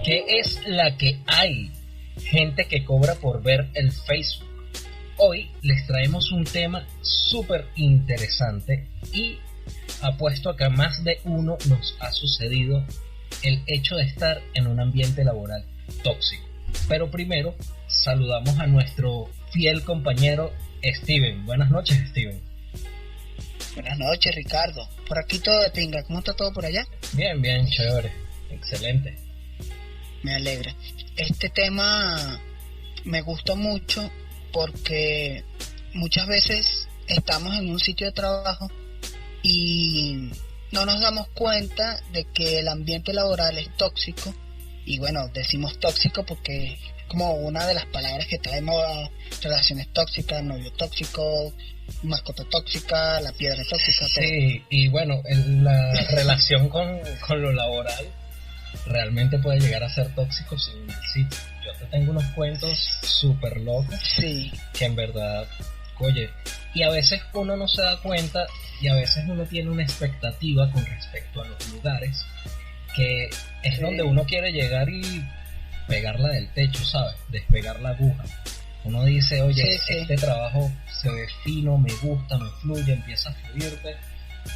¿Qué es la que hay? Gente que cobra por ver el Facebook. Hoy les traemos un tema súper interesante y apuesto a que a más de uno nos ha sucedido el hecho de estar en un ambiente laboral tóxico. Pero primero saludamos a nuestro fiel compañero Steven. Buenas noches, Steven. Buenas noches, Ricardo. Por aquí todo de pinga. ¿Cómo está todo por allá? Bien, bien, chévere. Excelente. Me alegra. Este tema me gusta mucho porque muchas veces estamos en un sitio de trabajo y no nos damos cuenta de que el ambiente laboral es tóxico. Y bueno, decimos tóxico porque es como una de las palabras que está de moda: relaciones tóxicas, novio tóxico, mascota tóxica, la piedra tóxica. Sí, todo. Y bueno, la relación con lo laboral realmente puede llegar a ser tóxico sin el sitio. Yo te tengo unos cuentos súper locos, sí, que en verdad, oye, y a veces uno no se da cuenta y a veces uno tiene una expectativa con respecto a los lugares que es donde uno quiere llegar y pegarla del techo, ¿sabes? Despegar la aguja. Uno dice, oye, este trabajo se ve fino, me gusta, me fluye, empieza a fluirte,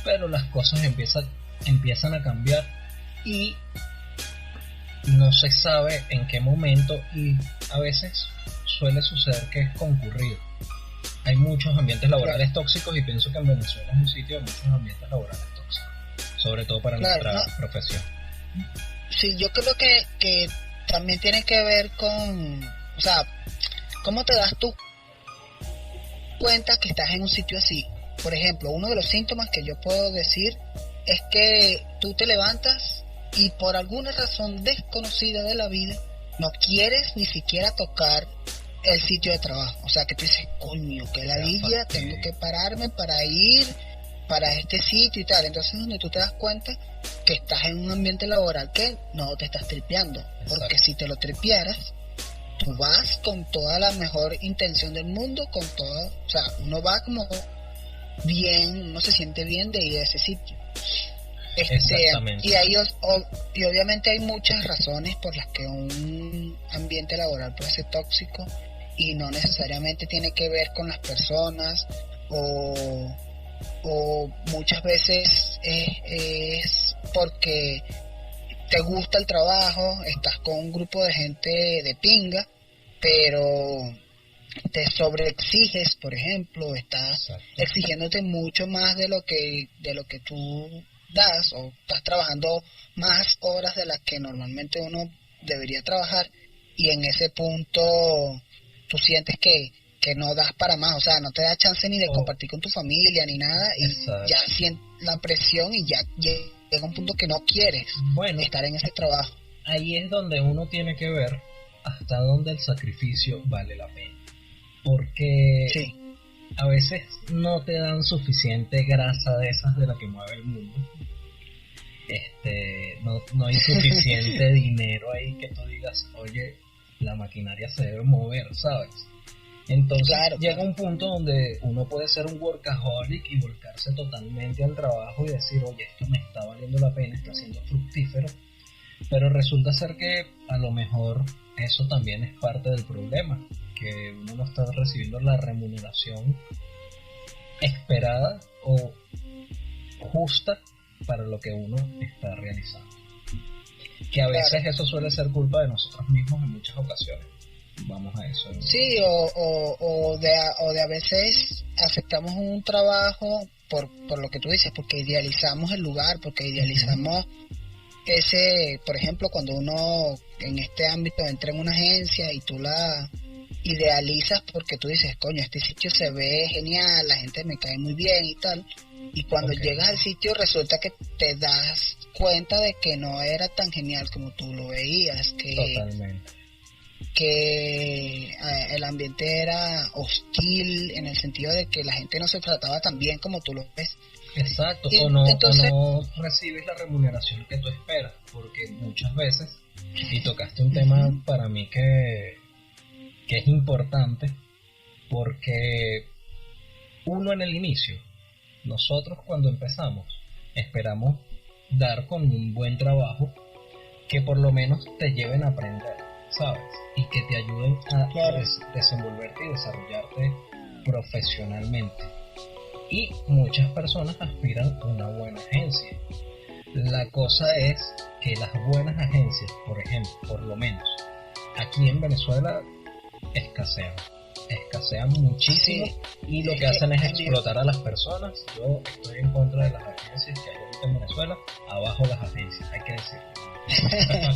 pero las cosas empiezan a cambiar y no se sabe en qué momento, y a veces suele suceder que es concurrido. Hay muchos ambientes laborales tóxicos y pienso que en Venezuela es un sitio de muchos ambientes laborales tóxicos, sobre todo para nuestra profesión. Sí, yo creo que también tiene que ver con, o sea, ¿cómo te das tú cuenta que estás en un sitio así? Por ejemplo, uno de los síntomas que yo puedo decir es que tú te levantas y por alguna razón desconocida de la vida no quieres ni siquiera tocar el sitio de trabajo. O sea, que tú dices, coño, que ladilla, tengo que pararme para ir para este sitio y tal. Entonces es donde tú te das cuenta que estás en un ambiente laboral que no te estás tripeando. Porque si te lo tripearas, tú vas con toda la mejor intención del mundo, con toda, o sea, uno va como bien, uno se siente bien de ir a ese sitio. Exactamente. Y obviamente hay muchas razones por las que un ambiente laboral puede ser tóxico y no necesariamente tiene que ver con las personas o muchas veces es porque te gusta el trabajo, estás con un grupo de gente de pinga, pero te sobreexiges, por ejemplo, estás exigiéndote mucho más de lo que tú das, o estás trabajando más horas de las que normalmente uno debería trabajar, y en ese punto tú sientes que no das para más, o sea, no te da chance ni de compartir con tu familia ni nada, y ya sientes la presión y ya llega un punto que no quieres estar en ese trabajo. Ahí es donde uno tiene que ver hasta dónde el sacrificio vale la pena, porque a veces no te dan suficiente grasa de esas de la que mueve el mundo. No hay suficiente dinero ahí que tú digas, oye, la maquinaria se debe mover, ¿sabes? Entonces llega un punto donde uno puede ser un workaholic y volcarse totalmente al trabajo y decir, oye, esto me está valiendo la pena, está siendo fructífero, pero resulta ser que a lo mejor eso también es parte del problema, que uno no está recibiendo la remuneración esperada o justa para lo que uno está realizando, que a veces eso suele ser culpa de nosotros mismos en muchas ocasiones. Vamos a eso, ¿no? Sí, o de a veces aceptamos un trabajo por lo que tú dices, porque idealizamos el lugar, porque idealizamos ese, por ejemplo, cuando uno en este ámbito entra en una agencia y tú la idealizas porque tú dices, coño, este sitio se ve genial, la gente me cae muy bien y tal, y cuando llegas al sitio resulta que te das cuenta de que no era tan genial como tú lo veías, que el ambiente era hostil en el sentido de que la gente no se trataba tan bien como tú lo ves. Exacto, o no recibes la remuneración que tú esperas, porque muchas veces, y tocaste un tema para mí que es importante, porque uno en el inicio, nosotros cuando empezamos, esperamos dar con un buen trabajo, que por lo menos te lleven a aprender, ¿sabes? Y que te ayuden a Claro. desenvolverte y desarrollarte profesionalmente. Y muchas personas aspiran a una buena agencia. La cosa es que las buenas agencias, por ejemplo, por lo menos aquí en Venezuela, escasean muchísimo, Sí, y lo es que hacen es que- explotar a las personas. Yo estoy en contra de las agencias que hay ahorita en Venezuela. Abajo las agencias, hay que decirlo.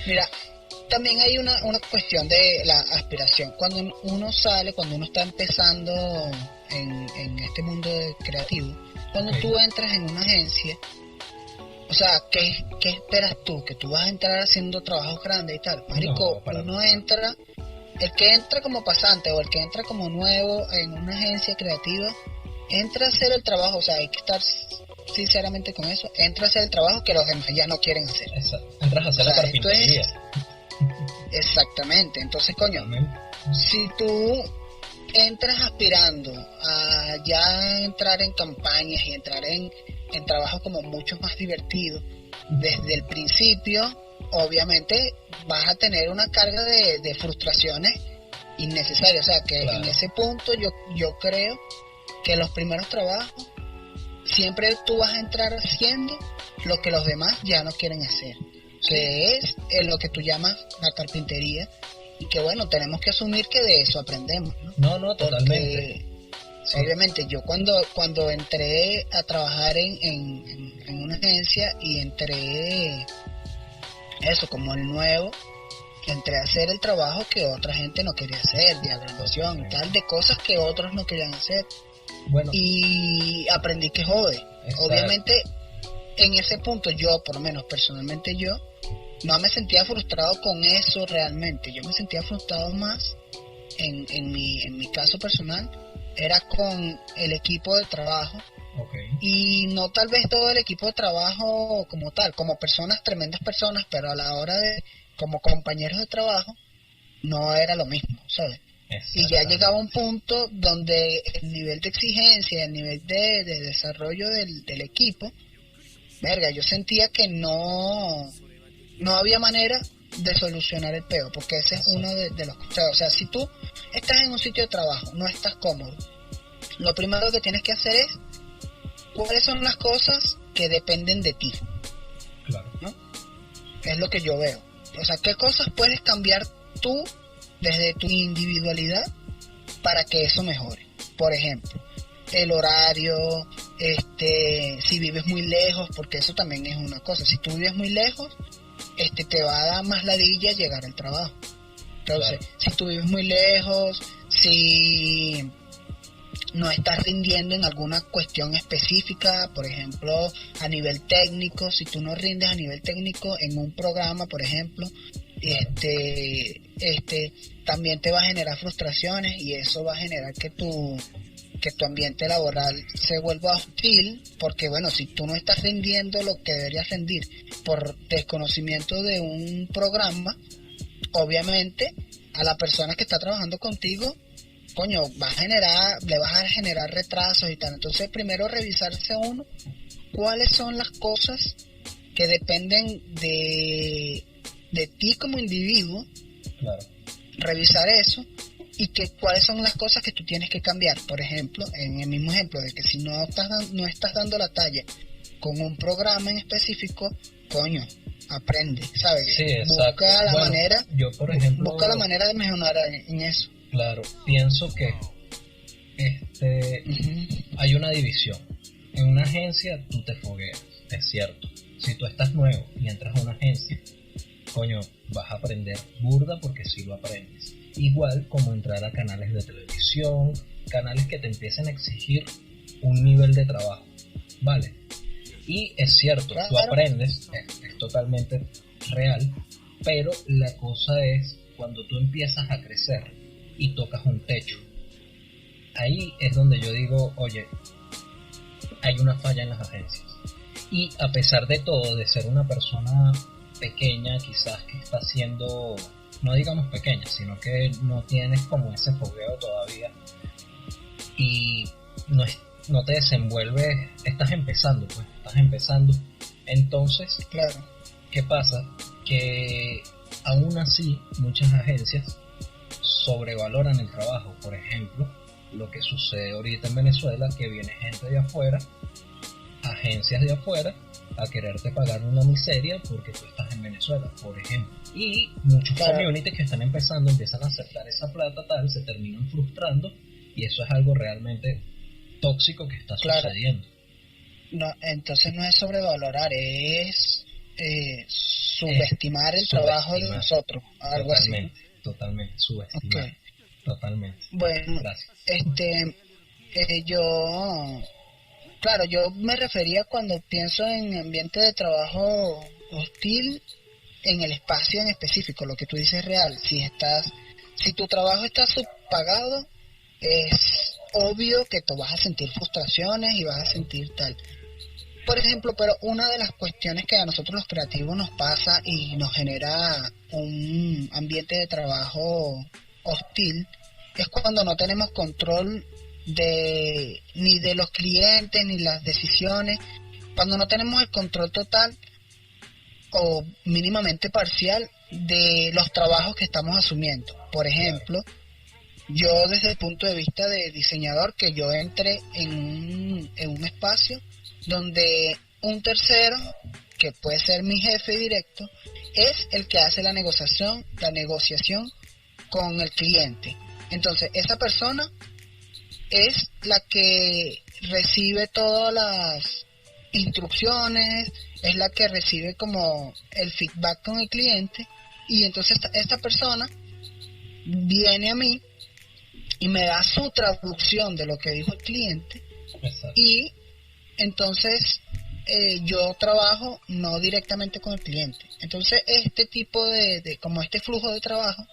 Mira, también hay una cuestión de la aspiración. Cuando uno sale, cuando uno está empezando en este mundo creativo, cuando Ok. tú entras en una agencia, o sea, ¿qué esperas tú? ¿Que tú vas a entrar haciendo trabajos grandes y tal? Marico, No, para uno nada. entra, el que entra como pasante o el que entra como nuevo en una agencia creativa, entra a hacer el trabajo, o sea, hay que estar sinceramente con eso, entra a hacer el trabajo que los demás ya no quieren hacer. Entras a hacer O la sea, esto carpintería. es exactamente, entonces coño, También. si tú entras aspirando a ya entrar en campañas y entrar en trabajos como mucho más divertidos desde el principio, obviamente vas a tener una carga de frustraciones innecesarias. O sea que Claro. en ese punto yo creo que los primeros trabajos siempre tú vas a entrar haciendo lo que los demás ya no quieren hacer, que es lo que tú llamas la carpintería, y que bueno, tenemos que asumir que de eso aprendemos, ¿no? No, totalmente. Porque Sí. obviamente yo cuando entré a trabajar en una agencia y entré eso como el nuevo, entré a hacer el trabajo que otra gente no quería hacer, diagramación y tal, de cosas que otros no querían hacer, Bueno, y aprendí que jode. exacto. Obviamente en ese punto yo, por lo menos personalmente yo, no me sentía frustrado con eso realmente. Yo me sentía frustrado más en mi caso personal, era con el equipo de trabajo, Ok. y no tal vez todo el equipo de trabajo como tal, como personas, tremendas personas, pero a la hora de, como compañeros de trabajo, no era lo mismo, ¿sabes? Y ya Exactamente. llegaba un punto donde el nivel de exigencia, el nivel de desarrollo del equipo, verga, yo sentía que no había manera de solucionar el peo, porque ese es Exacto. uno de los costos. O sea, si tú estás en un sitio de trabajo, no estás cómodo, lo primero que tienes que hacer es cuáles son las cosas que dependen de ti, Claro. ¿no? Es lo que yo veo. O sea, ¿qué cosas puedes cambiar tú desde tu individualidad para que eso mejore? Por ejemplo, el horario, si vives muy lejos, porque eso también es una cosa. Si tú vives muy lejos, te va a dar más ladilla llegar al trabajo. Entonces, Claro. si tú vives muy lejos, si no estás rindiendo en alguna cuestión específica, por ejemplo, a nivel técnico, si tú no rindes a nivel técnico en un programa, por ejemplo, también te va a generar frustraciones, y eso va a generar que tu ambiente laboral se vuelva hostil, porque bueno, si tú no estás rindiendo lo que deberías rendir por desconocimiento de un programa, obviamente a la persona que está trabajando contigo, coño, le vas a generar retrasos y tal. Entonces primero revisarse uno cuáles son las cosas que dependen de ti como individuo, Claro. revisar eso, y que cuáles son las cosas que tú tienes que cambiar. Por ejemplo, en el mismo ejemplo de que si no estás dando la talla con un programa en específico, coño, aprende, ¿sabes? Sí, exacto. Busca la Bueno, manera, yo, por ejemplo, busca la manera de mejorar en eso. Claro, pienso que hay una división. En una agencia tú te fogueas, es cierto. Si tú estás nuevo y entras a una agencia, coño, vas a aprender burda, porque sí lo aprendes. Igual como entrar a canales de televisión, canales que te empiecen a exigir un nivel de trabajo, ¿vale? Y es cierto, Claro. tú aprendes, es totalmente real, pero la cosa es cuando tú empiezas a crecer y tocas un techo. Ahí es donde yo digo, oye, hay una falla en las agencias. Y a pesar de todo, de ser una persona pequeña, quizás que está haciendo, no digamos pequeña, sino que no tienes como ese fogueo todavía, y no te desenvuelves, estás empezando, entonces, Claro. ¿Qué pasa? Que aún así muchas agencias sobrevaloran el trabajo. Por ejemplo, lo que sucede ahorita en Venezuela, que viene gente de afuera, agencias de afuera, a quererte pagar una miseria porque tú estás en Venezuela, por ejemplo. Y muchos communities que están empezando empiezan a aceptar esa plata tal, se terminan frustrando, y eso es algo realmente tóxico que está sucediendo. No, entonces no es sobrevalorar, es subestimar el trabajo de nosotros, algo totalmente, así. Totalmente, subestimar. Okay. Totalmente. Bueno, gracias. Yo me refería cuando pienso en ambiente de trabajo hostil, en el espacio en específico, lo que tú dices es real. Si tu trabajo está subpagado, es obvio que tú vas a sentir frustraciones y vas a sentir tal. Por ejemplo, pero una de las cuestiones que a nosotros los creativos nos pasa y nos genera un ambiente de trabajo hostil es cuando no tenemos control ni de los clientes ni las decisiones, cuando no tenemos el control total o mínimamente parcial de los trabajos que estamos asumiendo. Por ejemplo, yo desde el punto de vista de diseñador, que yo entré en un espacio donde un tercero, que puede ser mi jefe directo, es el que hace la negociación con el cliente. Entonces, esa persona es la que recibe todas las instrucciones, es la que recibe como el feedback con el cliente, y entonces esta persona viene a mí y me da su traducción de lo que dijo el cliente. Exacto. Y entonces yo trabajo no directamente con el cliente. Entonces este tipo como este flujo de trabajo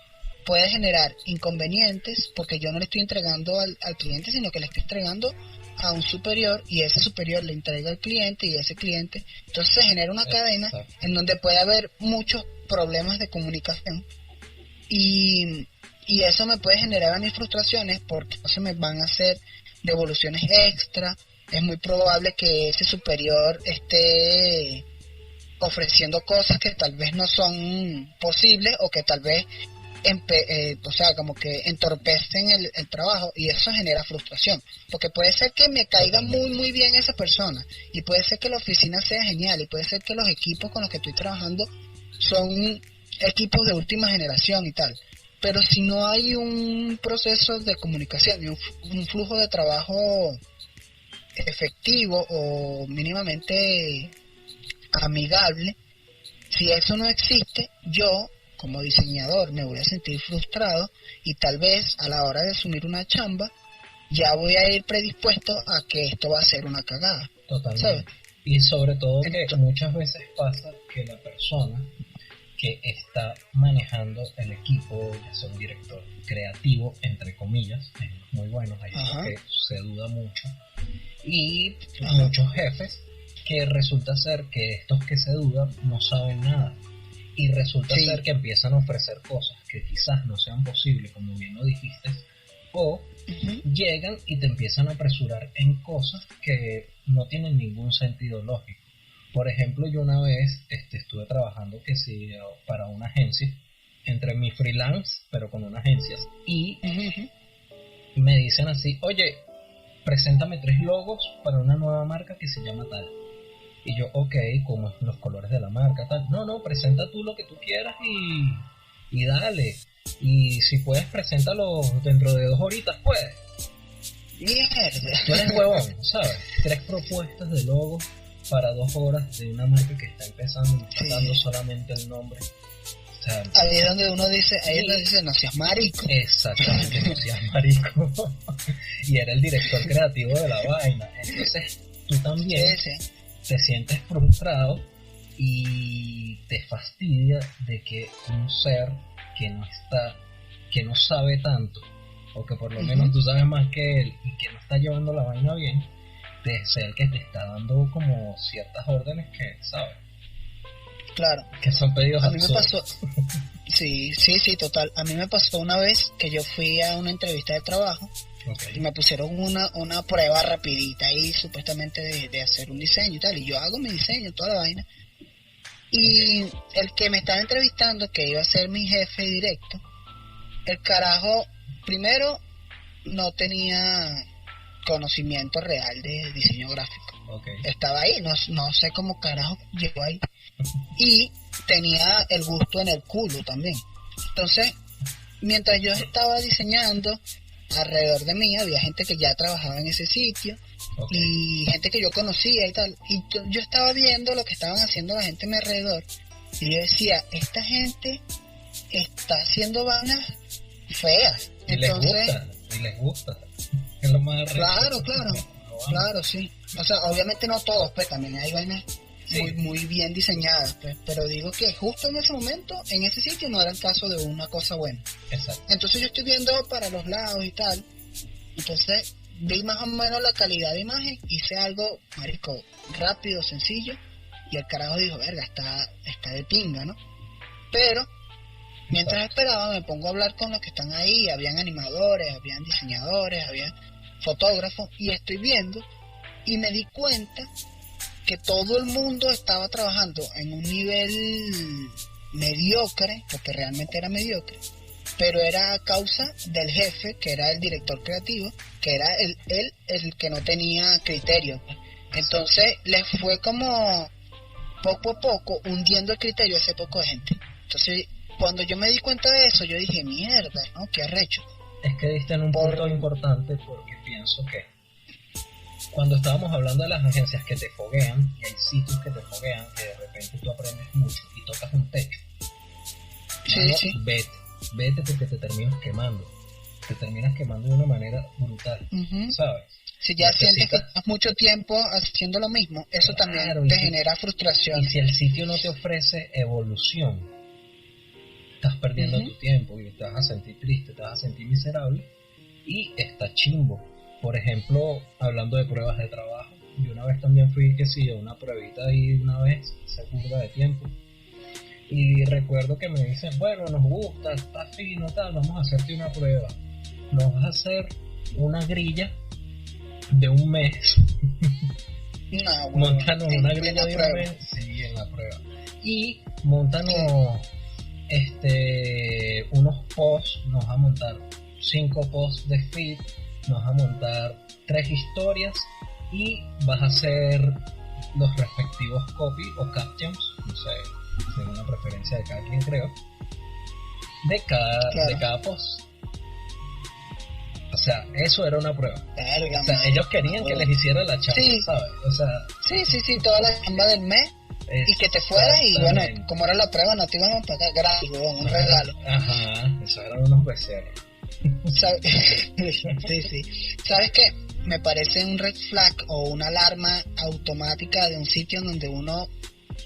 puede generar inconvenientes, porque yo no le estoy entregando al cliente, sino que le estoy entregando a un superior, y ese superior le entrega al cliente, y ese cliente, entonces se genera una cadena en donde puede haber muchos problemas de comunicación, y eso me puede generar a mí frustraciones, porque entonces me van a hacer devoluciones extra. Es muy probable que ese superior esté ofreciendo cosas que tal vez no son posibles, o que tal vez como que entorpecen el trabajo, y eso genera frustración, porque puede ser que me caiga muy bien esa persona, y puede ser que la oficina sea genial, y puede ser que los equipos con los que estoy trabajando son equipos de última generación y tal, pero si no hay un proceso de comunicación y un flujo de trabajo efectivo o mínimamente amigable, si eso no existe, yo como diseñador me voy a sentir frustrado, y tal vez a la hora de asumir una chamba ya voy a ir predispuesto a que esto va a ser una cagada. Totalmente. ¿Sabes? Y sobre todo que muchas veces pasa que la persona que está manejando el equipo, ya sea un director creativo, entre comillas, es muy bueno, ahí porque se duda mucho, y muchos jefes que resulta ser que estos que se dudan no saben nada. Y resulta ser que empiezan a ofrecer cosas que quizás no sean posibles, como bien lo dijiste, o llegan y te empiezan a apresurar en cosas que no tienen ningún sentido lógico. Por ejemplo, yo una vez estuve trabajando para una agencia, entre mi freelance, pero con una agencia, y me dicen así: oye, preséntame 3 logos para una nueva marca que se llama tal. Y yo, ok, como los colores de la marca, tal. No, presenta tú lo que tú quieras y dale. Y si puedes, preséntalo dentro de 2 horitas, puedes. Mierda. Tú eres huevón, ¿sabes? 3 propuestas de logo para 2 horas de una marca que está empezando, me está dando solamente el nombre. O sea, ahí es donde uno dice, no seas marico. Exactamente, no seas marico. Y era el director creativo de la vaina. Entonces, tú también te sientes frustrado y te fastidia de que un ser que no sabe tanto, o que por lo menos tú sabes más que él y que no está llevando la vaina bien, sea el que te está dando como ciertas órdenes que, ¿sabes? Claro. Que son pedidos absurdos. A mí me pasó, sí, total. A mí me pasó una vez que yo fui a una entrevista de trabajo. Y me pusieron una prueba rapidita ahí, supuestamente de hacer un diseño y tal, y yo hago mi diseño, toda la vaina, Y el que me estaba entrevistando, que iba a ser mi jefe directo, el carajo, primero, no tenía conocimiento real de diseño gráfico. Okay. Estaba ahí, no sé cómo carajo llegó ahí. Y tenía el gusto en el culo también. Entonces, mientras yo estaba diseñando, alrededor de mí había gente que ya trabajaba en ese sitio, okay, y gente que yo conocía y tal. Y yo estaba viendo lo que estaban haciendo la gente a mi alrededor, y yo decía, esta gente está haciendo vainas feas. Y entonces les gusta. Es lo más claro, claro, sí. O sea, obviamente no todos, pues también hay vainas muy bien diseñadas, pues, pero digo que justo en ese momento, en ese sitio, no era el caso de una cosa buena. Exacto. Entonces yo estoy viendo para los lados y tal, entonces vi más o menos la calidad de imagen, hice algo, marico, rápido, sencillo, y el carajo dijo, verga, está de pinga, ¿no? Pero mientras esperaba me pongo a hablar con los que están ahí, habían animadores, habían diseñadores, habían fotógrafos, y estoy viendo y me di cuenta que todo el mundo estaba trabajando en un nivel mediocre, porque realmente era mediocre, pero era a causa del jefe, que era el director creativo, que era el que no tenía criterio. Entonces les fue como poco a poco hundiendo el criterio a ese poco de gente. Entonces cuando yo me di cuenta de eso, yo dije, mierda, ¿no? Qué arrecho. Es que diste en un punto importante, porque pienso que cuando estábamos hablando de las agencias que te foguean, y hay sitios que te foguean, que de repente tú aprendes mucho y tocas un techo, sí. Vete porque te terminas quemando de una manera brutal, ¿sabes? Si ya sientes que estás mucho tiempo haciendo lo mismo, eso también te genera frustración. Y si el sitio no te ofrece evolución, estás perdiendo tu tiempo y te vas a sentir triste, te vas a sentir miserable, y está chimbo. Por ejemplo, hablando de pruebas de trabajo, yo una vez también fui, a una pruebita ahí una vez, hace burda de tiempo, y recuerdo que me dicen, bueno, nos gusta, está fino, tal, vamos a hacerte una prueba. Nos vas a hacer una grilla de un mes. Montanos una grilla de un mes, sí, en la prueba. Y montanos unos posts, nos va a montar 5 posts de feed, nos va a montar 3 historias y vas a hacer los respectivos copy o captions, no sé, según la preferencia de cada quien, creo, de cada post. O sea, eso era una prueba. Verga, o sea, ellos querían que les hiciera la chamba, ¿sabes? O sea, sí, toda la chamba del mes, y que te fueras, y bueno, como era la prueba, no te iban a pagar gratis, un regalo. Ajá, eso eran unos becerros. Sí. ¿Sabes qué? Me parece un red flag o una alarma automática de un sitio en donde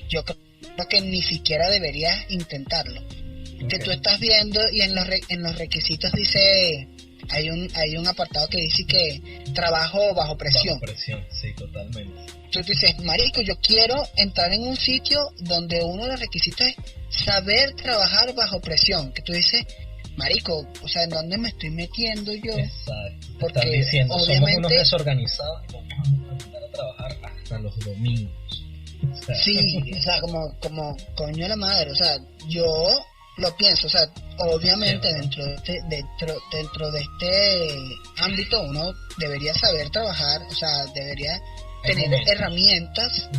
yo creo que ni siquiera deberías intentarlo. Okay. Que tú estás viendo y en los requisitos dice, hay un apartado que dice que trabajo bajo presión. Bajo presión, sí, totalmente. Entonces tú dices, marico, yo quiero entrar en un sitio donde uno de los requisitos es saber trabajar bajo presión. Que tú dices, marico, o sea, ¿en dónde me estoy metiendo yo? Exacto. Porque están diciendo, obviamente somos unos desorganizados y vamos a mandar a trabajar hasta los domingos. O sea. Sí, o sea, como coño de la madre, o sea, yo lo pienso, o sea, obviamente dentro de este ámbito uno debería saber trabajar, o sea, debería tener herramientas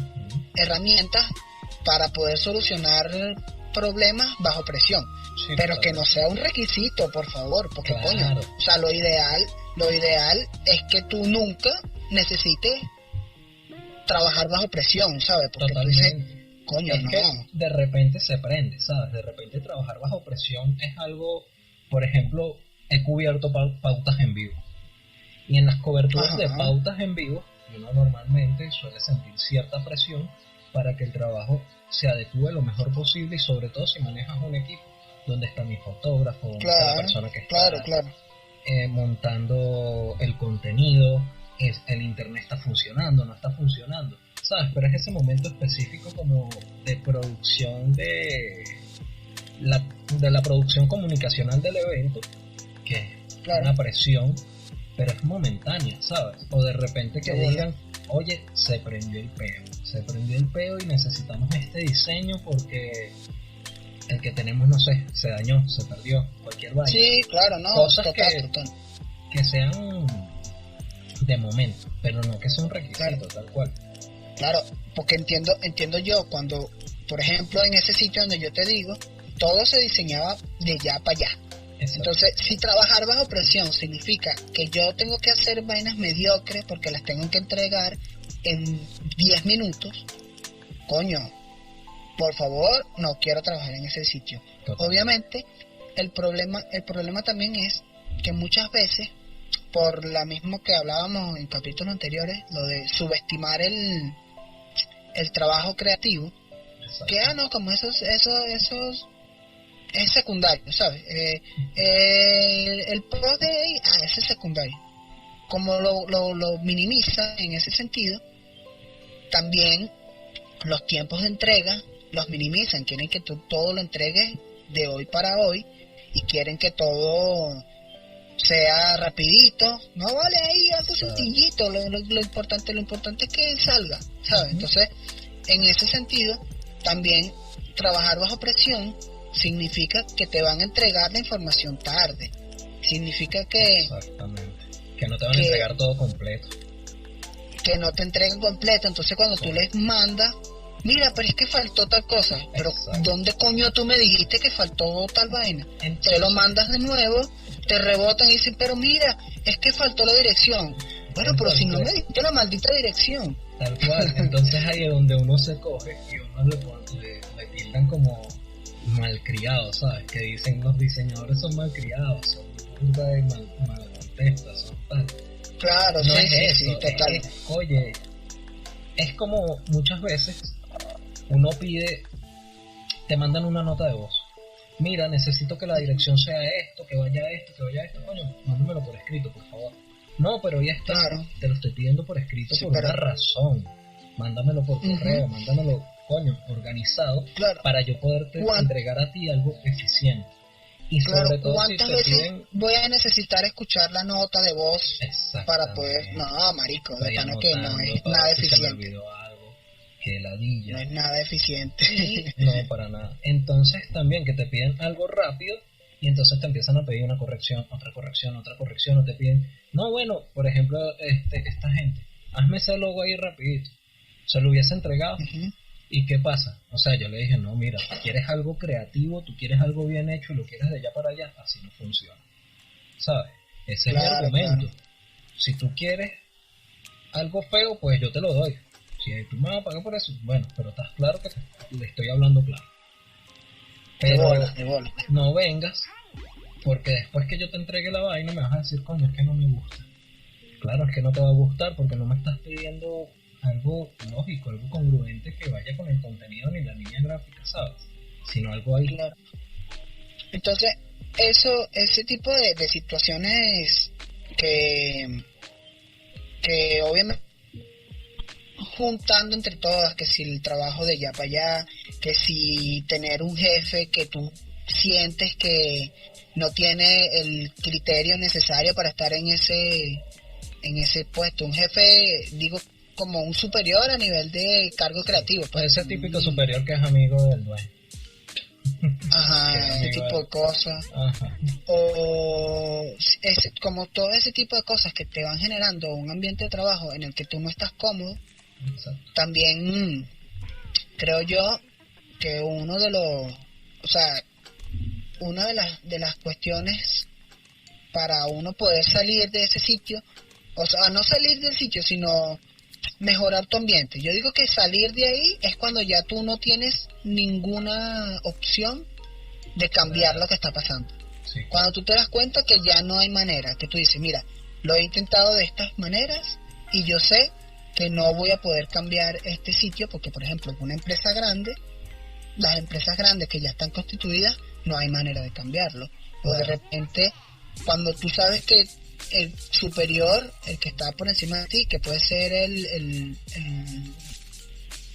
para poder solucionar problemas bajo presión. Sí, pero claro, que no sea un requisito, por favor, porque coño, o sea, lo ideal es que tú nunca necesites trabajar bajo presión, ¿sabes? Porque totalmente. Tú dices, coño, es no. Que de repente se prende, ¿sabes? De repente trabajar bajo presión es algo, por ejemplo, he cubierto pautas en vivo. Y en las coberturas de pautas en vivo, uno normalmente suele sentir cierta presión para que el trabajo se adecue lo mejor posible, y sobre todo si manejas un equipo donde está mi fotógrafo, donde está la persona que está montando el contenido, el internet está funcionando, no está funcionando, ¿sabes? Pero es ese momento específico como de producción de la producción comunicacional del evento, que es una presión, pero es momentánea, ¿sabes? O de repente que digan, oye, se prendió el peo y necesitamos este diseño porque el que tenemos, no sé, se dañó, se perdió, cualquier vaina. Sí, claro, no, Cosas total. que sean de momento, pero no que sea un requisito, Claro. tal cual. Claro, porque entiendo yo cuando, por ejemplo, en ese sitio donde yo te digo, todo se diseñaba de ya para allá. Exacto. Entonces, si trabajar bajo presión significa que yo tengo que hacer vainas mediocres porque las tengo que entregar en 10 minutos, coño, por favor, no quiero trabajar en ese sitio. Total. Obviamente, el problema también es que muchas veces, por la misma que hablábamos en capítulos anteriores, lo de subestimar el trabajo creativo, Exacto. que no, como esos es secundario, ¿sabes? El pro de ese es secundario. Como lo minimiza en ese sentido, también los tiempos de entrega los minimizan, quieren que tú todo lo entregues de hoy para hoy y quieren que todo sea rapidito, no vale ahí algo sencillito, lo importante es que salga, ¿sabes? Entonces, en ese sentido, también trabajar bajo presión significa que te van a entregar la información tarde, significa que exactamente, que no te van a entregar todo completo, que no te entreguen completo. Entonces cuando tú les mandas, mira, pero es que faltó tal cosa, pero exacto. ¿dónde coño tú me dijiste que faltó tal vaina? Entonces, Se lo mandas de nuevo, te rebotan y dicen, pero mira, es que faltó la dirección. Bueno, pero si no me diste la maldita dirección. Tal cual. Entonces ahí es donde uno se coge y uno le tildan como malcriados, ¿sabes? Que dicen los diseñadores son malcriados, son burda de malacontestas, son tal. Claro, No sí, es eso, sí, total. Oye, es como muchas veces uno pide, te mandan una nota de voz. Mira, necesito que la dirección sea esto, que vaya esto, coño, mándamelo por escrito, por favor. No, pero ya está, Claro. te lo estoy pidiendo por escrito Sí, por pero... una razón. Mándamelo por correo, mándamelo, coño, organizado, claro. para yo poderte entregar a ti algo eficiente. Y claro, sobre todo ¿cuántas si te veces piden... voy a necesitar escuchar la nota de voz para poder... No, marico, de Estoy pana que no es anotando nada si se me eficiente. olvidó algo, que ladilla. No es nada eficiente. No, para nada. Entonces también que te piden algo rápido y entonces te empiezan a pedir una corrección, otra corrección, o te piden, no, bueno, por ejemplo, esta gente, hazme ese logo ahí rapidito. Se lo hubiese entregado. ¿Y qué pasa? O sea, yo le dije, no, mira, tú quieres algo creativo, tú quieres algo bien hecho y lo quieres de allá para allá, así no funciona. ¿Sabes? Ese es mi argumento. Claro. Si tú quieres algo feo, pues yo te lo doy. Si tú me vas a pagar por eso, bueno, pero estás claro que le estoy hablando claro. Pero de bola. No vengas, porque después que yo te entregue la vaina me vas a decir, coño, es que no me gusta. Claro, es que no te va a gustar porque no me estás pidiendo algo lógico, algo congruente que vaya con el contenido ni la línea gráfica, ¿sabes? Sino algo ahí. Claro. Entonces, ese tipo de situaciones que obviamente juntando entre todas, que si el trabajo de allá para allá, que si tener un jefe que tú sientes que no tiene el criterio necesario para estar en ese puesto, un jefe, digo, como un superior a nivel de cargo creativo, pues ese típico superior que es amigo del dueño. Ajá, ese tipo de cosas. Ajá. O como todo ese tipo de cosas que te van generando un ambiente de trabajo en el que tú no estás cómodo. Exacto. También creo yo que una de las cuestiones para uno poder salir de ese sitio, o sea, no salir del sitio, sino mejorar tu ambiente. Yo digo que salir de ahí es cuando ya tú no tienes ninguna opción de cambiar lo que está pasando. Sí. Cuando tú te das cuenta que ya no hay manera, que tú dices, mira, lo he intentado de estas maneras y yo sé que no voy a poder cambiar este sitio porque, por ejemplo, en una empresa grande, las empresas grandes que ya están constituidas, no hay manera de cambiarlo. O de repente, cuando tú sabes que el superior, el que está por encima de ti, que puede ser el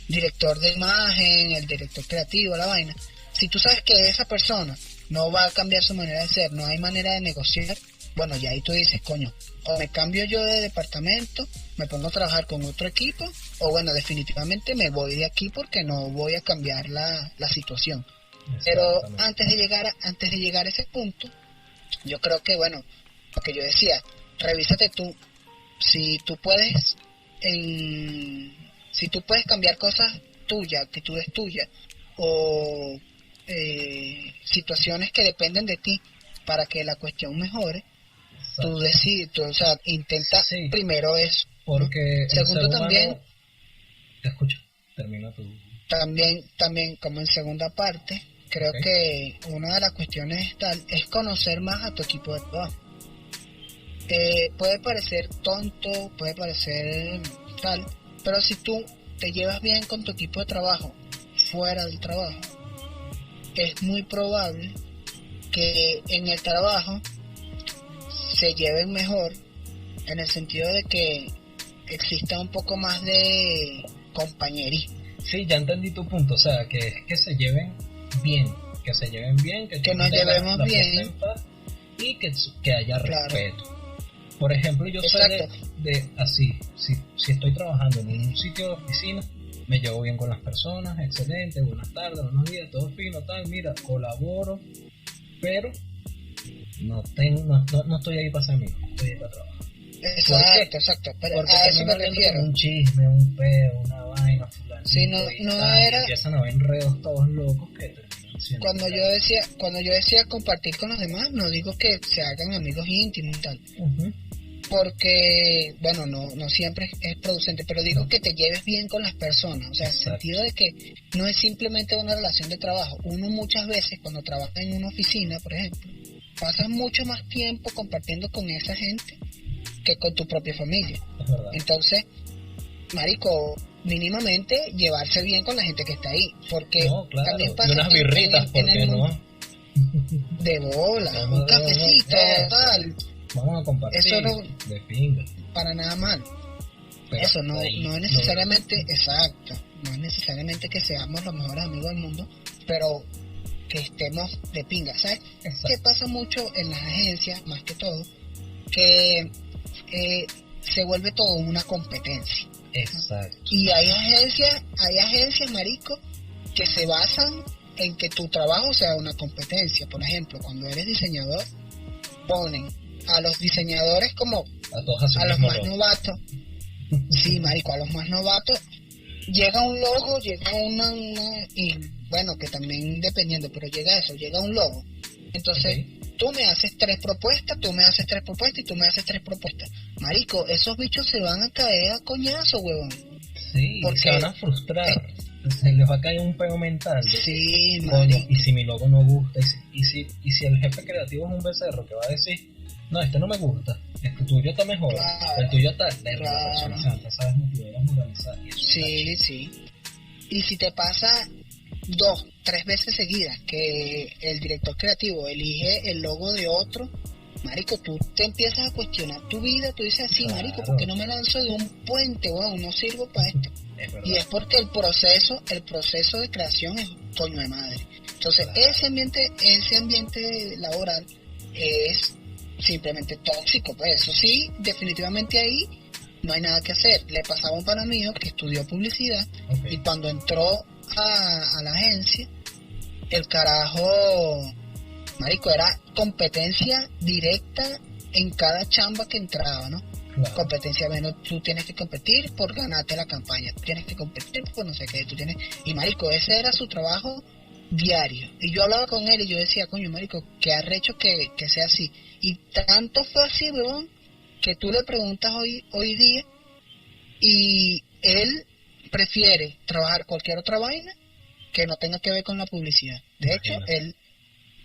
director de imagen, el director creativo, la vaina, si tú sabes que esa persona no va a cambiar su manera de ser, no hay manera de negociar, bueno, ya ahí tú dices, coño, o me cambio yo de departamento, me pongo a trabajar con otro equipo, o bueno, definitivamente me voy de aquí porque no voy a cambiar la situación. Pero antes de llegar a ese punto, yo creo que, bueno, lo que yo decía, revísate tú, si tú puedes, si tú puedes cambiar cosas tuyas, actitudes tuyas, o situaciones que dependen de ti para que la cuestión mejore. Exacto. Tú decides, o sea, intenta primero eso. Porque segundo también, te escucho, termina tu... También como en segunda parte, creo que una de las cuestiones es conocer más a tu equipo de trabajo. Puede parecer tonto, puede parecer tal, pero si tú te llevas bien con tu equipo de trabajo fuera del trabajo, es muy probable que en el trabajo se lleven mejor, en el sentido de que exista un poco más de compañerismo. Sí, ya entendí tu punto, o sea, que se lleven bien, que nos llevemos bien y que haya respeto. Por ejemplo, yo soy de así, si estoy trabajando en un sitio de oficina, me llevo bien con las personas, excelente, buenas tardes, buenos días, todo fino, tal, mira, colaboro, pero no estoy ahí para ser amigo, estoy ahí para trabajar. Exacto, pero porque a eso me refiero. Un chisme, un peo, una vaina, fulano. Sí, no era. Empiezan a haber enredos todos locos que terminan siendo. Cuando yo decía compartir con los demás, no digo que se hagan amigos íntimos y tal. Uh-huh. Porque, bueno, no siempre es producente, pero digo que te lleves bien con las personas, o sea, en el sentido de que no es simplemente una relación de trabajo. Uno muchas veces cuando trabaja en una oficina, por ejemplo, pasas mucho más tiempo compartiendo con esa gente que con tu propia familia. Entonces, marico, mínimamente llevarse bien con la gente que está ahí, porque también pasa y unas birritas, ¿por qué no? De bola, un cafecito, tal. Vamos a compartir. Eso no, de pinga. Para nada mal. Pero eso no es necesariamente exacto. No es necesariamente que seamos los mejores amigos del mundo, pero que estemos de pinga, ¿sabes? Que pasa mucho en las agencias, más que todo, que se vuelve todo una competencia. Exacto. Y hay agencias, marico, que se basan en que tu trabajo sea una competencia. Por ejemplo, cuando eres diseñador, ponen a los diseñadores como a los más novatos. Sí, marico, a los más novatos llega un logo, llega una y bueno, que también dependiendo, pero llega un logo. Entonces, tú me haces 3 propuestas, tú me haces 3 propuestas y tú me haces 3 propuestas. Marico, esos bichos se van a caer a coñazo, huevón. Sí, porque se van a frustrar. Se les va a caer un pego mental. Sí, marico. Y si mi logo no gusta, y si el jefe creativo es un becerro que va a decir, no, este no me gusta, el tuyo está mejor, el tuyo está... La persona santa, ¿sabes? Motivar, moralizar y eso. Sí. Y si te pasa 2, 3 veces seguidas que el director creativo elige el logo de otro, marico, tú te empiezas a cuestionar tu vida, tú dices así, marico, ¿por qué no me lanzo de un puente? Bueno, no sirvo para esto. Y es porque el proceso de creación es coño de madre. Entonces, ese ambiente laboral es simplemente tóxico, pues eso sí, definitivamente ahí no hay nada que hacer. Le pasaba a un pana mío que estudió publicidad y cuando entró a la agencia, el carajo, marico, era competencia directa en cada chamba que entraba, ¿no? Claro. Competencia, bueno, tú tienes que competir por ganarte la campaña, tú tienes que competir por no sé qué, y marico, ese era su trabajo diario. Y yo hablaba con él y yo decía, coño, marico, qué arrecho que sea así. Y tanto fue así, weón, que tú le preguntas hoy día y él prefiere trabajar cualquier otra vaina que no tenga que ver con la publicidad. De hecho, él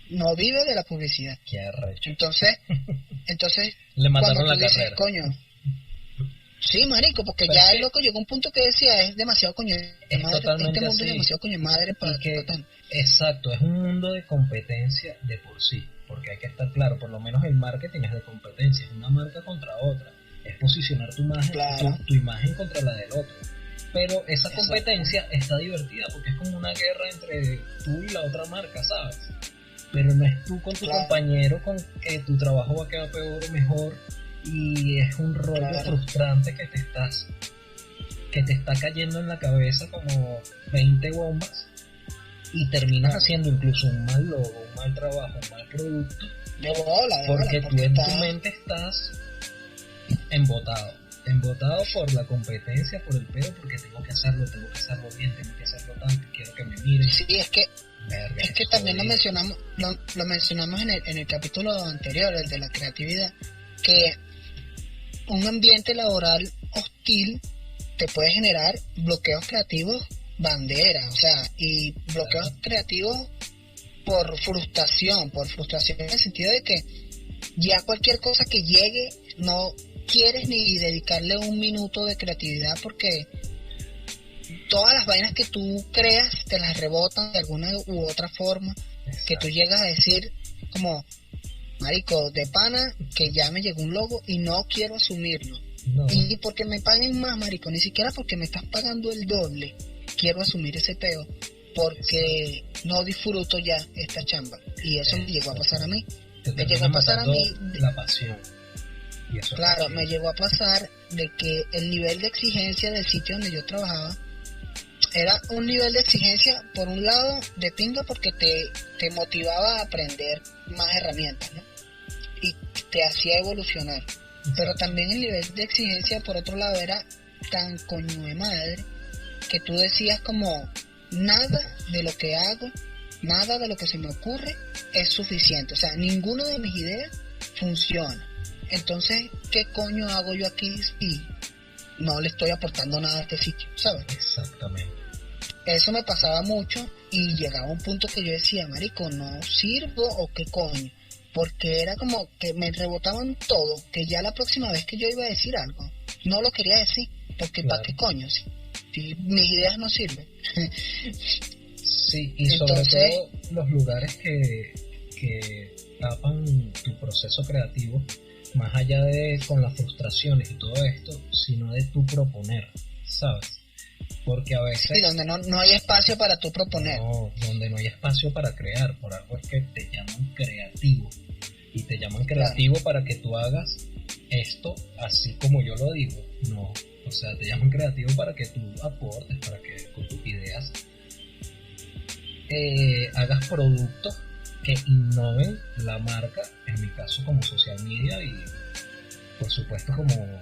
no vive de la publicidad. Qué arrecho. Entonces le mataron cuando la tú dices, carrera. Coño, sí, marico, porque ya el loco llegó a un punto que decía, es demasiado coño de madre, este mundo es demasiado coño de madre para que... Exacto, es un mundo de competencia de por sí, porque hay que estar claro, por lo menos el marketing es de competencia, es una marca contra otra, es posicionar tu imagen, tu imagen contra la del otro. Pero esa competencia está divertida porque es como una guerra entre tú y la otra marca, ¿sabes? pero no es tú con tu Claro. compañero con que tu trabajo va a quedar peor o mejor, y es un rollo frustrante que te está cayendo en la cabeza como 20 bombas y terminas haciendo incluso un mal logo, un mal trabajo, un mal producto, porque tú en tu mente estás embotado por la competencia, por el pedo, porque tengo que hacerlo bien, tengo que hacerlo tanto, quiero que me miren. Sí, es que también lo mencionamos en el capítulo anterior, el de la creatividad, que un ambiente laboral hostil te puede generar bloqueos creativos bandera, o sea, y bloqueos creativos por frustración en el sentido de que ya cualquier cosa que llegue no quieres ni dedicarle un minuto de creatividad, porque todas las vainas que tú creas te las rebotan de alguna u otra forma. Exacto. Que tú llegas a decir como, marico, de pana que ya me llegó un logo y no quiero asumirlo, y porque me paguen más, marico, ni siquiera porque me estás pagando el doble quiero asumir ese peo, porque no disfruto ya esta chamba. Y eso me llegó a pasar a mí. Me llegó a pasar a mí la pasión. Y eso claro, me llegó a pasar de que el nivel de exigencia del sitio donde yo trabajaba era un nivel de exigencia, por un lado, de pinga, porque te motivaba a aprender más herramientas, ¿no? Y te hacía evolucionar. Exacto. Pero también el nivel de exigencia, por otro lado, era tan coño de madre que tú decías como, nada de lo que hago, nada de lo que se me ocurre es suficiente. O sea, ninguna de mis ideas funciona. Entonces, ¿qué coño hago yo aquí si no le estoy aportando nada a este sitio? ¿Sabes? Exactamente. Eso me pasaba mucho y llegaba a un punto que yo decía, marico, ¿no sirvo o qué coño? Porque era como que me rebotaban todo, que ya la próxima vez que yo iba a decir algo, no lo quería decir, porque claro. ¿Para qué coño? Si mis ideas no sirven. Sí, y entonces, sobre todo los lugares que tapan tu proceso creativo, más allá de con las frustraciones y todo esto, sino de tu proponer, ¿sabes? Porque a veces... Sí, donde no hay espacio para tu proponer. No, donde no hay espacio para crear, por algo es que te llaman creativo. Y te llaman creativo, claro, para que tú hagas esto así como yo lo digo. No, o sea, te llaman creativo para que tú aportes, para que con tus ideas hagas productos que innoven la marca, en mi caso como social media y por supuesto como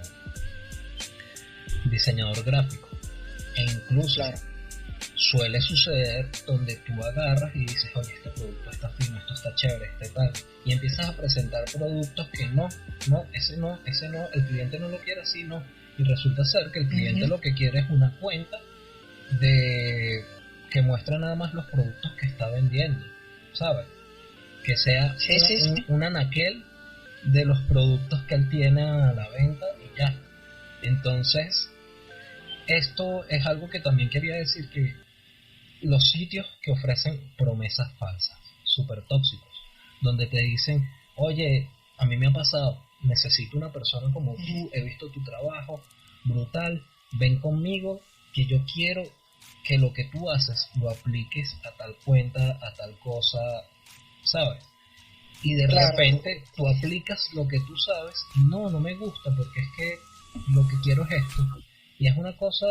diseñador gráfico. E incluso claro, suele suceder donde tú agarras y dices, oye, este producto está fino, esto está chévere, este tal, y empiezas a presentar productos que ese no, el cliente no lo quiere así, no, y resulta ser que el cliente lo que quiere es una cuenta de que muestra nada más los productos que está vendiendo, ¿sabes? Que sea un anaquel de los productos que él tiene a la venta y ya. Entonces, esto es algo que también quería decir, que los sitios que ofrecen promesas falsas, súper tóxicos, donde te dicen, oye, a mí me ha pasado, necesito una persona como tú, he visto tu trabajo, brutal, ven conmigo, que yo quiero que lo que tú haces lo apliques a tal cuenta, a tal cosa, ¿sabes? Y de repente tú aplicas lo que tú sabes y no me gusta porque es que lo que quiero es esto. Y es una cosa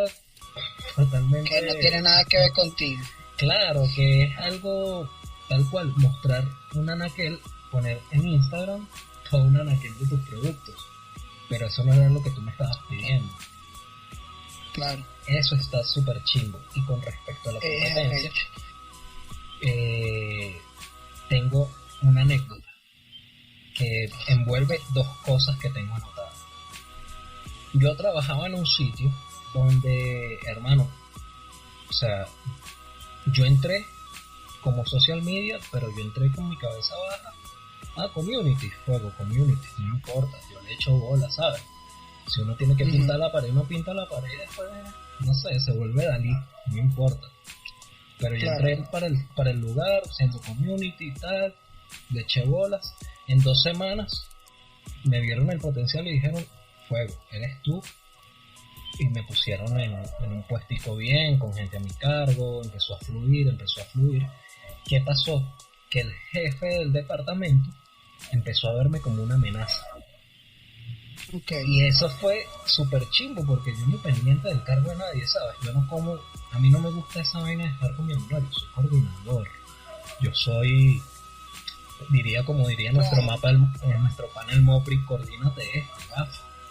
totalmente... que no tiene nada que ver contigo. Claro, que es algo tal cual, mostrar un anaquel, poner en Instagram todo un anaquel de tus productos. Pero eso no era lo que tú me estabas pidiendo. Claro. Eso está súper chimbo. Y con respecto a la competencia, tengo una anécdota que envuelve dos cosas que tengo anotadas. Yo trabajaba en un sitio donde, hermano, o sea, yo entré como social media, pero yo entré con mi cabeza baja a community, juego community, no importa, yo le echo bola, ¿sabes? Si uno tiene que pintar la pared, uno pinta la pared, después, no sé, se vuelve Dalí, no importa. Pero yo entré para el lugar, siendo community y tal, le eché bolas. En 2 semanas me vieron el potencial y dijeron, fuego, eres tú. Y me pusieron en un puestico bien, con gente a mi cargo, empezó a fluir. ¿Qué pasó? que el jefe del departamento empezó a verme como una amenaza. Okay. Y eso fue súper chimbo porque yo ni pendiente del cargo de nadie, ¿sabes? Yo no como, a mí no me gusta esa vaina de estar comiendo, no, yo soy coordinador, yo soy, como diría nuestro mapa, nuestro panel Mopri, coordínate esto,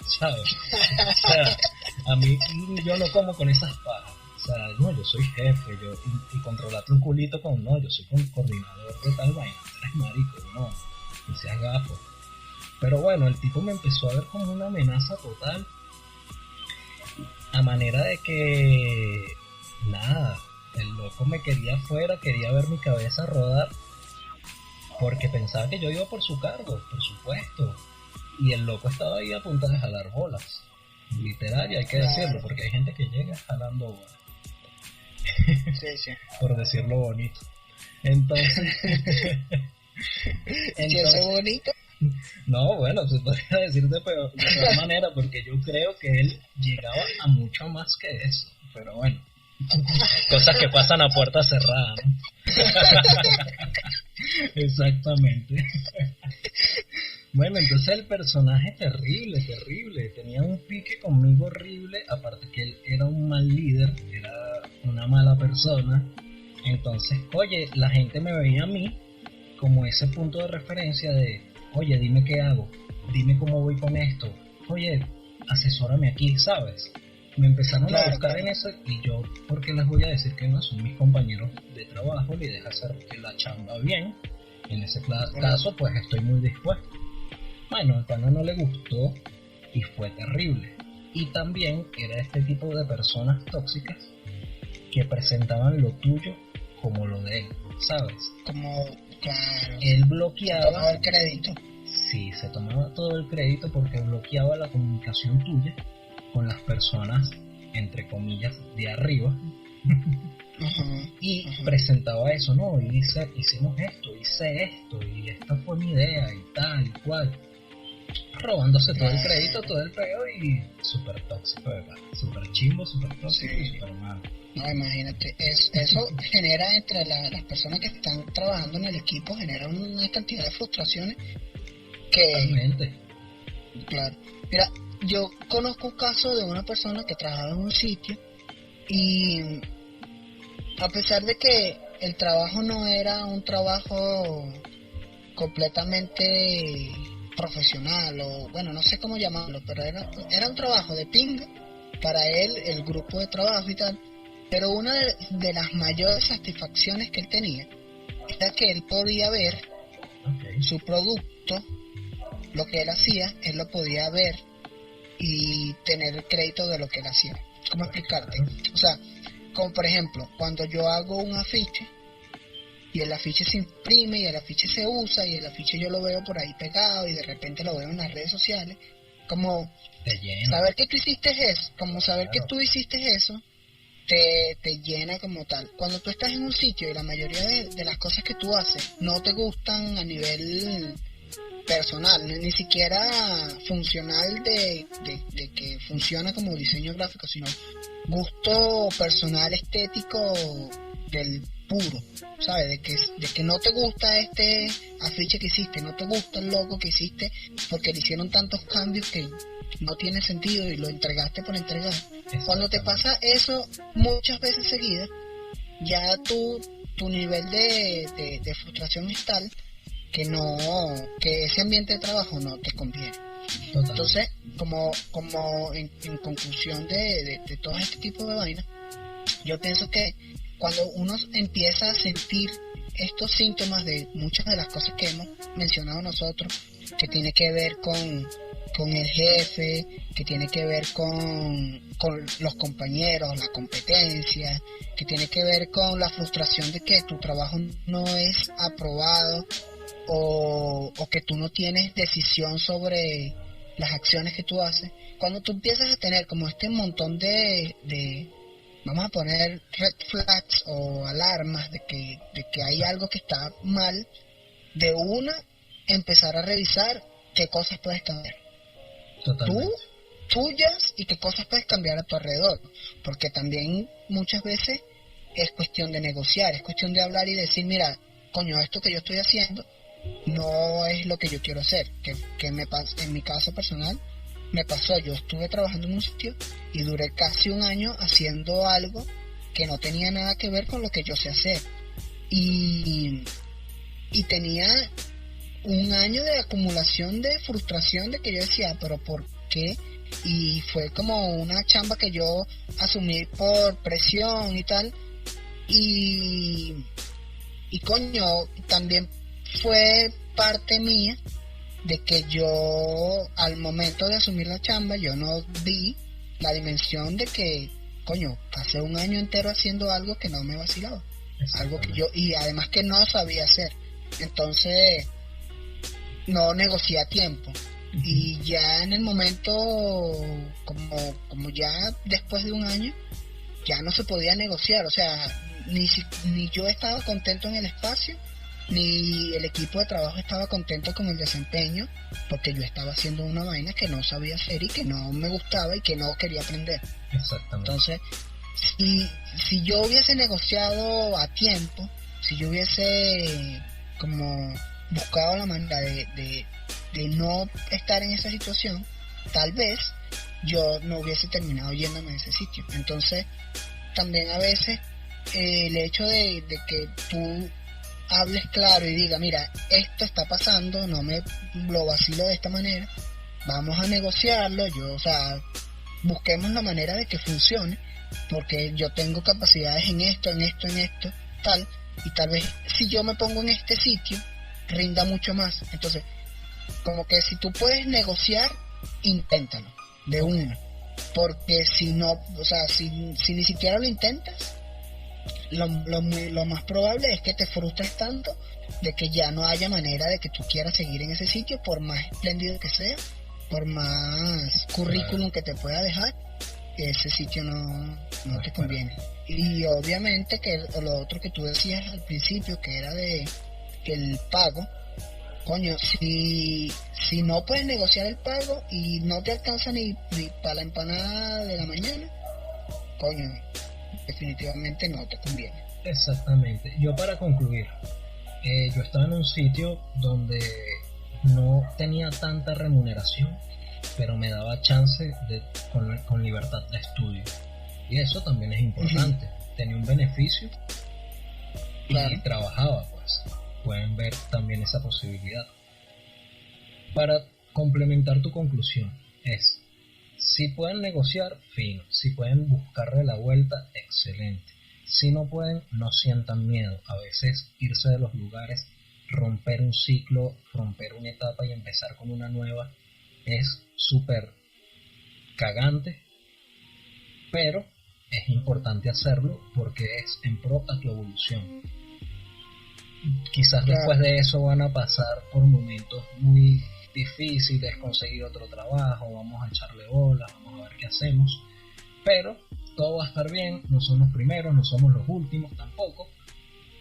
¿sabes? O sea, a mí, yo no como con esas pajas, o sea, no, yo soy jefe, y controlarte un culito con, no, yo soy coordinador de tal vaina, eres marico, no seas gafo. Pero bueno, el tipo me empezó a ver como una amenaza total, a manera de que, nada, el loco me quería afuera, quería ver mi cabeza rodar, porque pensaba que yo iba por su cargo, por supuesto, y el loco estaba ahí a punto de jalar bolas, literal, y hay que decirlo, porque hay gente que llega jalando bolas, sí. por decirlo bonito. Entonces, ¿Y eso es bonito? No, bueno, se podría decir de peor manera, porque yo creo que él llegaba a mucho más que eso, pero bueno, cosas que pasan a puerta cerrada, ¿no? Exactamente. Bueno, entonces el personaje terrible, tenía un pique conmigo horrible, aparte que él era un mal líder, era una mala persona. Entonces, oye, la gente me veía a mí como ese punto de referencia de, oye, dime qué hago, dime cómo voy con esto, oye, asesórame aquí, ¿sabes? Me empezaron a buscar en eso, y yo, ¿por qué les voy a decir que no? Son mis compañeros de trabajo, les deja hacer la chamba bien. En ese caso, pues estoy muy dispuesto. Bueno, al pana no le gustó y fue terrible. Y también era este tipo de personas tóxicas que presentaban lo tuyo como lo de él, ¿sabes? Como, claro. Él bloqueaba... Tomaba el crédito. Sí, se tomaba todo el crédito porque bloqueaba la comunicación tuya con las personas, entre comillas, de arriba. Y presentaba eso, ¿no? Y hicimos esto, hice esto, y esta fue mi idea, y tal, y cual. Robándose todo el crédito, todo el peo, y súper tóxico, ¿verdad? Súper chimbo, súper tóxico y súper malo. No, imagínate, eso genera entre las personas que están trabajando en el equipo, genera una cantidad de frustraciones que... Totalmente. Claro. Mira, yo conozco un caso de una persona que trabajaba en un sitio y a pesar de que el trabajo no era un trabajo completamente profesional, o bueno, no sé cómo llamarlo, pero era un trabajo de pinga para él, el grupo de trabajo y tal, pero una de las mayores satisfacciones que él tenía era que él podía ver su producto, lo que él hacía, él lo podía ver y tener el crédito de lo que él hacía. ¿Cómo explicarte? O sea, como por ejemplo, cuando yo hago un afiche y el afiche se imprime y el afiche se usa y el afiche yo lo veo por ahí pegado y de repente lo veo en las redes sociales, como saber que tú hiciste eso, como saber que tú hiciste eso, te llena como tal. Cuando tú estás en un sitio y la mayoría de las cosas que tú haces no te gustan a nivel personal, ni siquiera funcional de que funciona como diseño gráfico, sino gusto personal estético del puro, ¿sabes? De que no te gusta este afiche que hiciste, no te gusta el logo que hiciste porque le hicieron tantos cambios que no tiene sentido y lo entregaste por entregar. Cuando te pasa eso muchas veces seguidas, ya tu nivel de frustración es tal que ese ambiente de trabajo no te conviene. Total. Entonces, como en conclusión de todo este tipo de vainas, yo pienso que cuando uno empieza a sentir estos síntomas de muchas de las cosas que hemos mencionado nosotros, que tiene que ver con el jefe, que tiene que ver con los compañeros, la competencia, que tiene que ver con la frustración de que tu trabajo no es aprobado, o que tú no tienes decisión sobre las acciones que tú haces. Cuando tú empiezas a tener como este montón de vamos a poner red flags o alarmas de que hay algo que está mal, de una empezar a revisar qué cosas puedes cambiar. Totalmente. Tuyas, y qué cosas puedes cambiar a tu alrededor, porque también muchas veces es cuestión de negociar, es cuestión de hablar y decir, mira, coño, esto que yo estoy haciendo no es lo que yo quiero hacer, que en mi caso personal me pasó. Yo estuve trabajando en un sitio y duré casi un año haciendo algo que no tenía nada que ver con lo que yo sé hacer, y tenía un año de acumulación de frustración, de que yo decía, pero ¿por qué? Y fue como una chamba que yo asumí por presión y tal, y coño, también fue parte mía de que yo, al momento de asumir la chamba, yo no vi la dimensión de que, coño, pasé un año entero haciendo algo que no me vacilaba, algo que yo, y además que no sabía hacer. Entonces no negocié a tiempo, y ya en el momento, como ya después de un año, ya no se podía negociar. O sea, ni yo estaba contento en el espacio, ni el equipo de trabajo estaba contento con el desempeño, porque yo estaba haciendo una vaina que no sabía hacer y que no me gustaba y que no quería aprender. Exactamente. Entonces, si yo hubiese negociado a tiempo, si yo hubiese como buscado la manera de no estar en esa situación, tal vez yo no hubiese terminado yéndome a ese sitio. Entonces, también a veces el hecho de que tú hables claro y diga, mira, esto está pasando, no me lo vacilo de esta manera, vamos a negociarlo, busquemos la manera de que funcione, porque yo tengo capacidades en esto, tal, y tal vez si yo me pongo en este sitio, rinda mucho más. Entonces, como que si tú puedes negociar, inténtalo, de una, porque si no, si ni siquiera lo intentas, lo más probable es que te frustres tanto de que ya no haya manera de que tú quieras seguir en ese sitio, por más espléndido que sea, por más currículum que te pueda dejar, ese sitio no te conviene. Y obviamente que lo otro que tú decías al principio, que era de que el pago, coño, si no puedes negociar el pago y no te alcanza ni para la empanada de la mañana, coño, definitivamente no te conviene. Exactamente. Yo, para concluir, yo estaba en un sitio donde no tenía tanta remuneración, pero me daba chance con libertad de estudio, y eso también es importante. Tenía un beneficio y trabajaba, pues pueden ver también esa posibilidad. Para complementar tu conclusión, si pueden negociar, fino. Si pueden buscarle la vuelta, excelente. Si no pueden, no sientan miedo. A veces irse de los lugares, romper un ciclo, romper una etapa y empezar con una nueva, es súper cagante, pero es importante hacerlo porque es en pro a tu evolución. Quizás después de eso van a pasar por momentos muy difíciles, conseguir otro trabajo, vamos a echarle bolas, vamos a ver qué hacemos, pero todo va a estar bien. No son los primeros, no somos los últimos tampoco.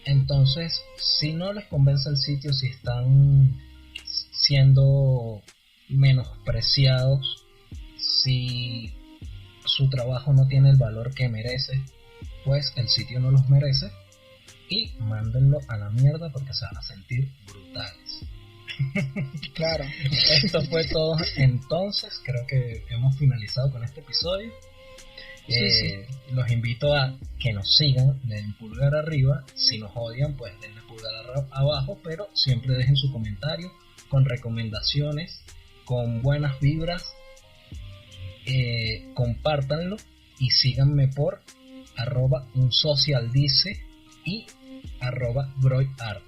Entonces, si no les convence el sitio, si están siendo menospreciados, si su trabajo no tiene el valor que merece, pues el sitio no los merece, y mándenlo a la mierda porque se van a sentir brutales. Claro. Esto fue todo entonces. Creo que hemos finalizado con este episodio. Sí. Los invito a que nos sigan, den pulgar arriba. Si nos odian, pues denle pulgar abajo, pero siempre dejen su comentario con recomendaciones, con buenas vibras. Compártanlo y síganme por @unsocialdice y @broyart.